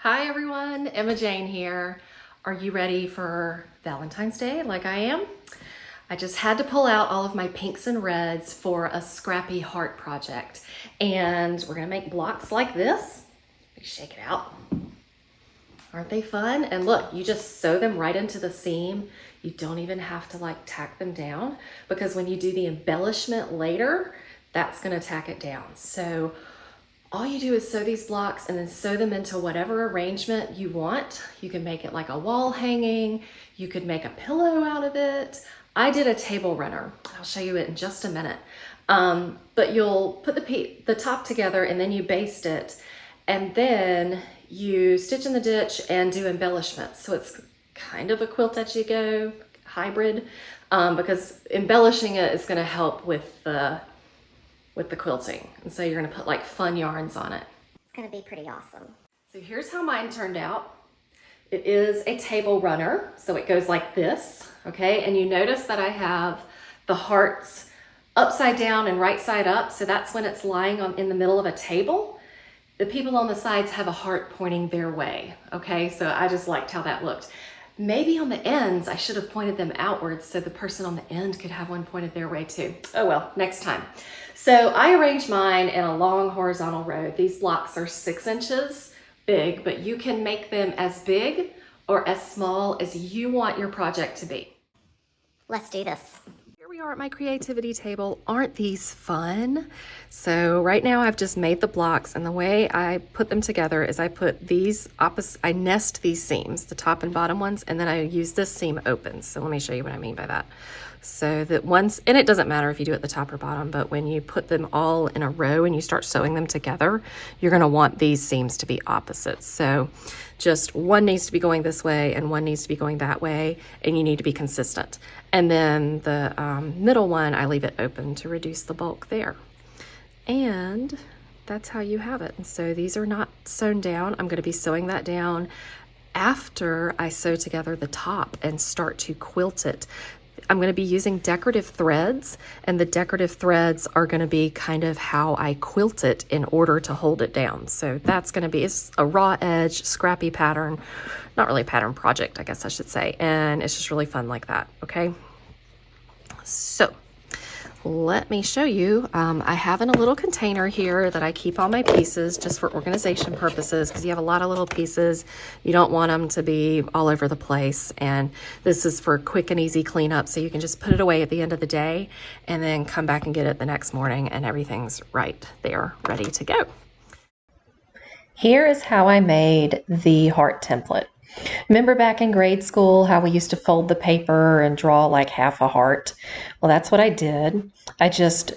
Hi everyone, Emma Jane here. Are you ready for Valentine's Day like I am? I just had to pull out all of my pinks and reds for a Scrappy heart project. And we're gonna make blocks like this. Let me shake it out. Aren't they fun? And look, you just sew them right into the seam. You don't even have to like tack them down because when you do the embellishment later, that's gonna tack it down. So all you do is sew these blocks and then sew them into whatever arrangement you want. You can make it like a wall hanging. You could make a pillow out of it. I did a table runner. I'll show you it in just a minute. But you'll put the top together and then you baste it. And then you stitch in the ditch and do embellishments. So it's kind of a quilt as you go hybrid because embellishing it is gonna help with the quilting. And so you're gonna put like fun yarns on it. It's gonna be pretty awesome. So here's how mine turned out. It is a table runner, so it goes like this, okay? And you notice that I have the hearts upside down and right side up, so that's when it's lying in the middle of a table. The people on the sides have a heart pointing their way, okay? So I just liked how that looked. Maybe on the ends, I should have pointed them outwards so the person on the end could have one pointed their way too. Oh well, next time. So I arranged mine in a long horizontal row. These blocks are 6 inches big, but you can make them as big or as small as you want your project to be. Let's do this. Here we are at my creativity table. Aren't these fun? So right now I've just made the blocks, and the way I put them together is I put these I nest these seams, the top and bottom ones, and then I use this seam open. So let me show you what I mean by that. So that once, and it doesn't matter if you do it at the top or bottom, but when you put them all in a row and you start sewing them together, you're gonna want these seams to be opposites. So just one needs to be going this way and one needs to be going that way, and you need to be consistent. And then the middle one, I leave it open to reduce the bulk there. And that's how you have it. And so these are not sewn down. I'm gonna be sewing that down after I sew together the top and start to quilt it. I'm going to be using decorative threads, and the decorative threads are going to be kind of how I quilt it in order to hold it down. So that's going to be a raw edge, scrappy pattern, not really a pattern project, I guess I should say. And it's just really fun like that. Okay. So let me show you. I have in a little container here that I keep all my pieces just for organization purposes, because you have a lot of little pieces. You don't want them to be all over the place. And this is for quick and easy cleanup. So you can just put it away at the end of the day and then come back and get it the next morning and everything's right there, ready to go. Here is how I made the heart template. Remember back in grade school how we used to fold the paper and draw like half a heart? Well, that's what I did. I just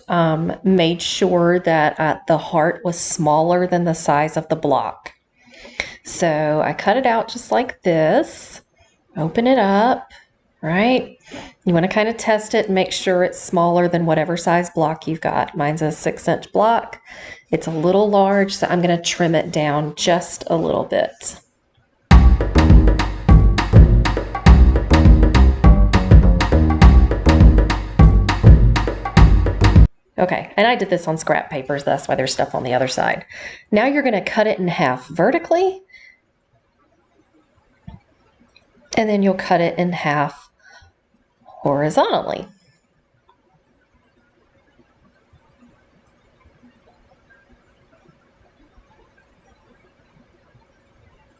made sure that the heart was smaller than the size of the block. So I cut it out just like this, open it up, right? You want to kind of test it and make sure it's smaller than whatever size block you've got. Mine's a 6-inch block. It's a little large, so I'm going to trim it down just a little bit. Okay, and I did this on scrap papers, that's why there's stuff on the other side. Now you're going to cut it in half vertically, and then you'll cut it in half horizontally.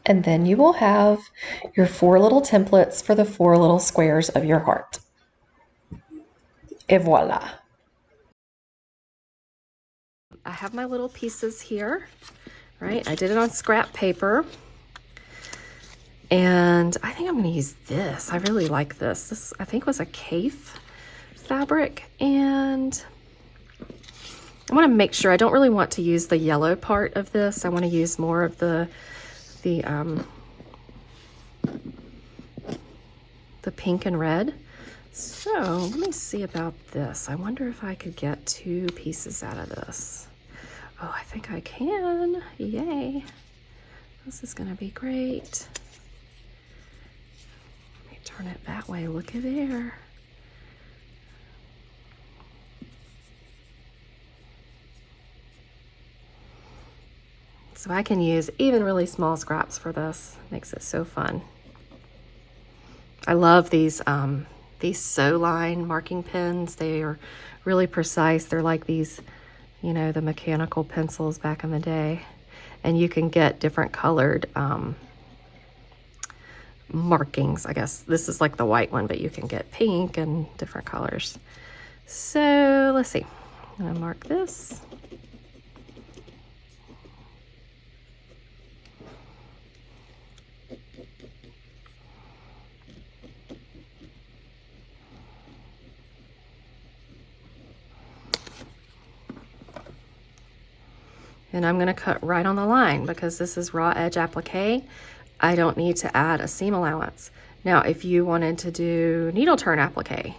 And then you will have your 4 little templates for the 4 little squares of your heart. Et voila. I have my little pieces here, right? I did it on scrap paper. And I think I'm going to use this. I really like this. This, I think, was a Kaffe fabric. And I want to make sure, I don't really want to use the yellow part of this. I want to use more of the pink and red. So let me see about this. I wonder if I could get 2 pieces out of this. Oh, I think I can. Yay. This is going to be great. Let me turn it that way. Looky there. It's So I can use even really small scraps for this. Makes it so fun. I love these sew line marking pens. They are really precise. They're like these, you know, the mechanical pencils back in the day. And you can get different colored markings, I guess. This is like the white one, but you can get pink and different colors. So let's see. I'm gonna mark this. And I'm gonna cut right on the line because this is raw edge applique. I don't need to add a seam allowance. Now, if you wanted to do needle turn applique,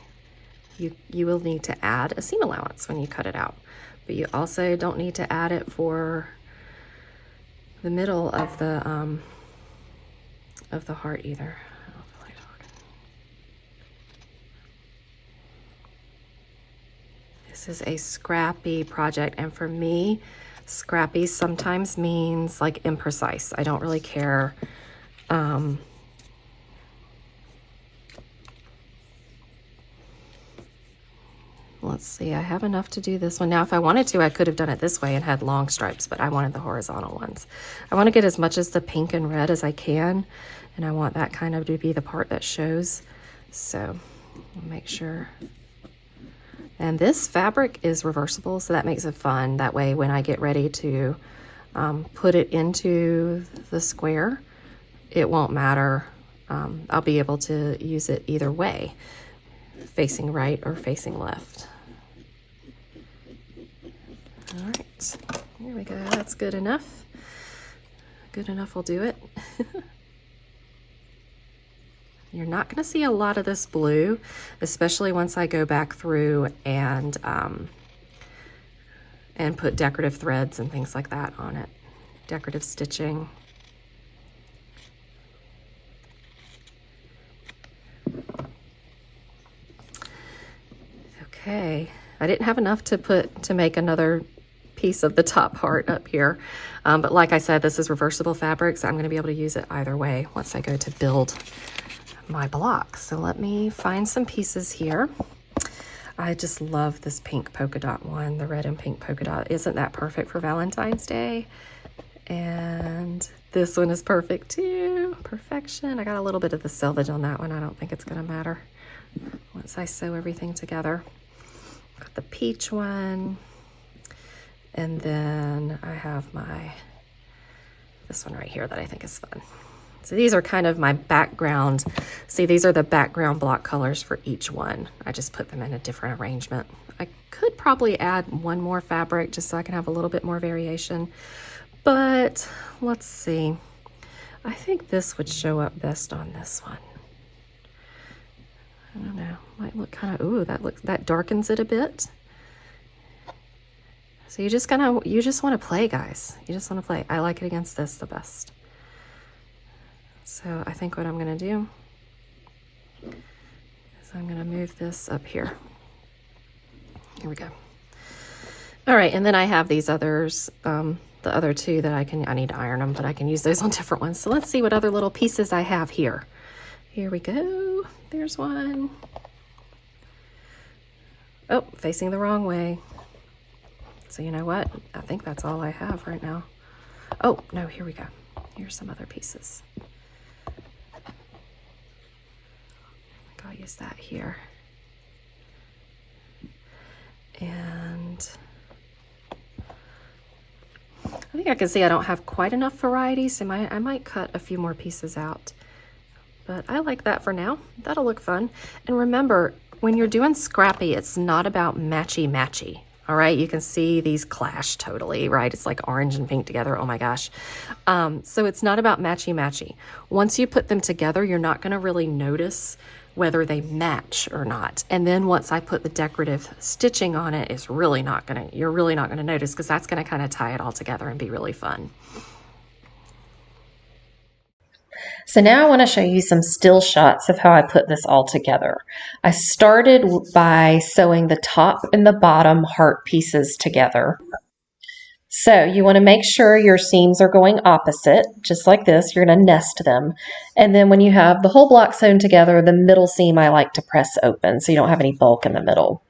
you will need to add a seam allowance when you cut it out. But you also don't need to add it for the middle of the heart either. I don't feel like talking. This is a Scrappy project, and for me, Scrappy sometimes means like imprecise. I don't really care. Let's see, I have enough to do this one. Now, if I wanted to, I could have done it this way and had long stripes, but I wanted the horizontal ones. I want to get as much as the pink and red as I can, and I want that kind of to be the part that shows. So I'll make sure. And this fabric is reversible, so that makes it fun. That way, when I get ready to put it into the square, it won't matter. I'll be able to use it either way, facing right or facing left. All right, here we go. That's good enough. Good enough will do it. You're not going to see a lot of this blue, especially once I go back through and put decorative threads and things like that on it. Decorative stitching. Okay, I didn't have enough to make another piece of the top part up here. But like I said, this is reversible fabric, so I'm going to be able to use it either way once I go to build my blocks. So let me find some pieces here. I just love this pink polka dot one, the red and pink polka dot. Isn't that perfect for Valentine's Day? And this one is perfect too. Perfection. I got a little bit of the selvage on that one. I don't think it's going to matter once I sew everything together. Got the peach one. And then I have this one right here that I think is fun. So these are kind of my background. See, these are the background block colors for each one. I just put them in a different arrangement. I could probably add one more fabric just so I can have a little bit more variation. But let's see. I think this would show up best on this one. I don't know. Might look kind of, ooh, that darkens it a bit. So you just want to play, guys. You just want to play. I like it against this the best. So I think what I'm going to do is I'm going to move this up here. Here we go. All right, and then I have these others, the other two that I need to iron them, but I can use those on different ones. So let's see what other little pieces I have here. Here we go. There's one. Oh, facing the wrong way. So you know what? I think that's all I have right now. Oh, no, here we go. Here's some other pieces. I'll use that here. And I think I can see I don't have quite enough variety, so I might cut a few more pieces out. But I like that for now. That'll look fun. And remember, when you're doing Scrappy, it's not about matchy-matchy. All right, you can see these clash totally, right? It's like orange and pink together. Oh my gosh. So it's not about matchy-matchy. Once you put them together, you're not going to really notice whether they match or not. And then once I put the decorative stitching on it, you're really not going to notice, because that's going to kind of tie it all together and be really fun. So now I want to show you some still shots of how I put this all together. I started by sewing the top and the bottom heart pieces together. So you want to make sure your seams are going opposite, just like this. You're going to nest them. And then when you have the whole block sewn together, the middle seam I like to press open so you don't have any bulk in the middle.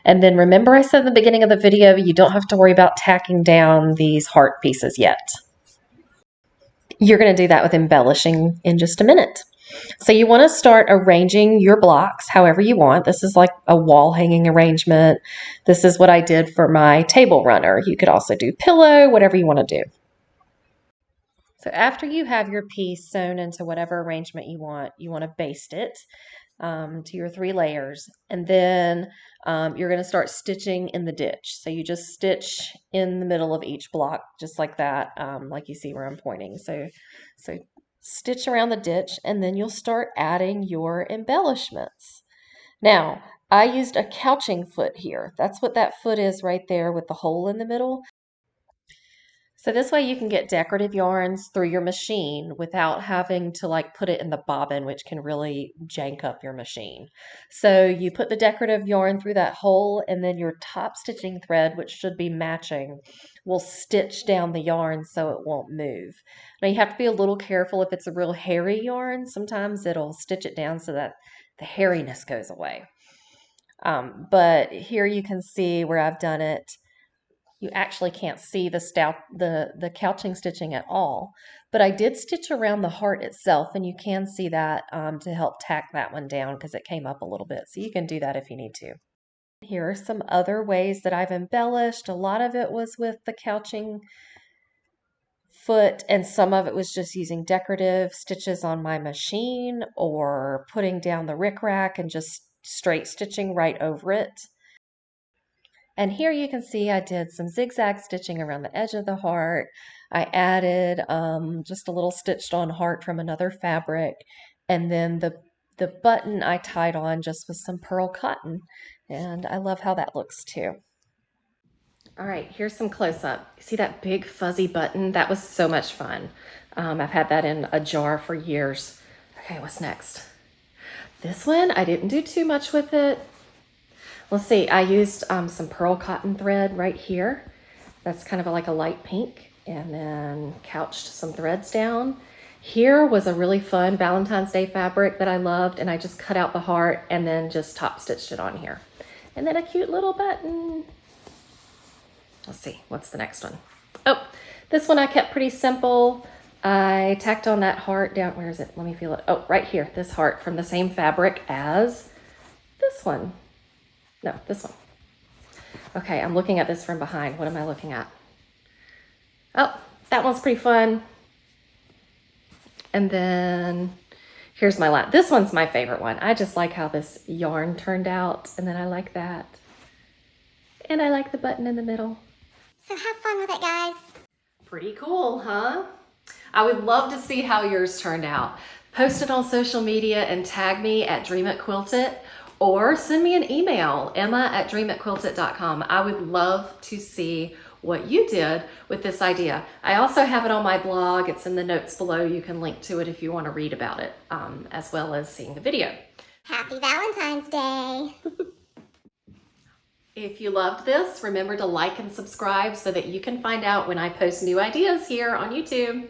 And then remember I said in the beginning of the video, you don't have to worry about tacking down these heart pieces yet. You're going to do that with embellishing in just a minute. So you want to start arranging your blocks however you want. This is like a wall hanging arrangement. This is what I did for my table runner. You could also do pillow, whatever you want to do. So after you have your piece sewn into whatever arrangement you want to baste it to your 3 layers. And then you're going to start stitching in the ditch. So you just stitch in the middle of each block, just like that, like you see where I'm pointing. So stitch around the ditch, and then you'll start adding your embellishments. Now, I used a couching foot here. That's what that foot is right there with the hole in the middle. So this way you can get decorative yarns through your machine without having to like put it in the bobbin, which can really jank up your machine. So you put the decorative yarn through that hole, and then your top stitching thread, which should be matching, will stitch down the yarn so it won't move. Now you have to be a little careful if it's a real hairy yarn. Sometimes it'll stitch it down so that the hairiness goes away. But here you can see where I've done it. You actually can't see the couching stitching at all, but I did stitch around the heart itself, and you can see that to help tack that one down because it came up a little bit. So you can do that if you need to. Here are some other ways that I've embellished. A lot of it was with the couching foot, and some of it was just using decorative stitches on my machine or putting down the rickrack and just straight stitching right over it. And here you can see I did some zigzag stitching around the edge of the heart. I added just a little stitched on heart from another fabric. And then the button I tied on just with some pearl cotton. And I love how that looks too. All right, here's some close-up. See that big fuzzy button? That was so much fun. I've had that in a jar for years. Okay, what's next? This one, I didn't do too much with it. Let's see, I used some pearl cotton thread right here. That's kind of like a light pink, and then couched some threads down. Here was a really fun Valentine's Day fabric that I loved, and I just cut out the heart and then just top stitched it on here. And then a cute little button. Let's see, what's the next one? Oh, this one I kept pretty simple. I tacked on that heart down, where is it? Let me feel it. Oh, right here, this heart from the same fabric as this one. No, this one. Okay, I'm looking at this from behind. What am I looking at? Oh, that one's pretty fun. And then here's my last. This one's my favorite one. I just like how this yarn turned out. And then I like that. And I like the button in the middle. So have fun with it, guys. Pretty cool, huh? I would love to see how yours turned out. Post it on social media and tag me at dreamitquilted. Or send me an email, emma@dreamitquilted.com. I would love to see what you did with this idea. I also have it on my blog. It's in the notes below. You can link to it if you want to read about it, as well as seeing the video. Happy Valentine's Day. If you loved this, remember to like and subscribe so that you can find out when I post new ideas here on YouTube.